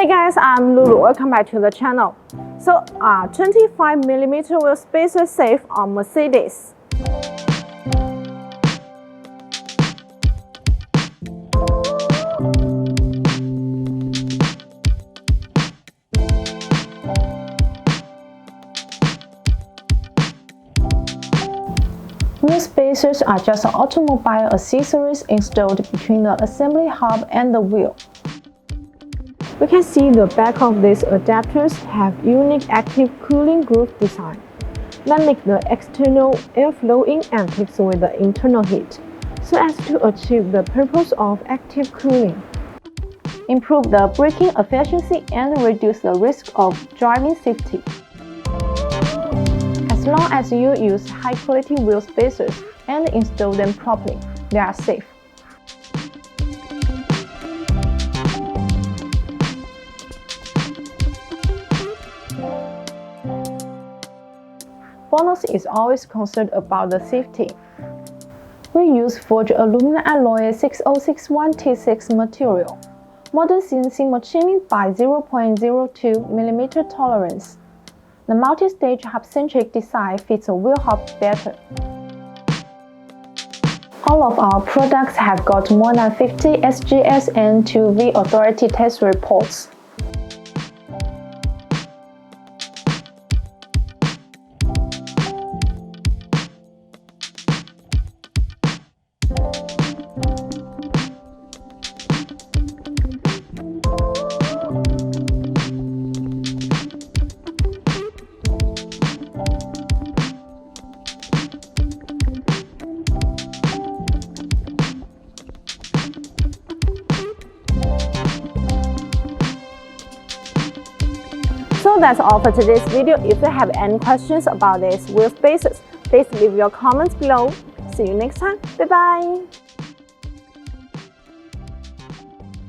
Hey guys, I'm Lulu. Welcome back to the channel. So, 25mm wheel spacers safe on Mercedes. Wheel spacers are just automobile accessories installed between the assembly hub and the wheel. We can see the back of these adapters have unique active cooling groove design that make the external airflow in and takes away the internal heat, so as to achieve the purpose of active cooling, improve the braking efficiency and reduce the risk of driving safety. As long as you use high-quality wheel spacers and install them properly, they are safe. BONOSS is always concerned about the safety. We use forged aluminum alloy 6061T6 material, modern CNC machining by 0.02mm tolerance. The multi-stage hub-centric design fits a wheel hub better. All of our products have got more than 50 SGS and 2V authority test reports. So that's all for today's video. If you have any questions about these wheel spacers, please leave your comments below. See you next time. Bye bye.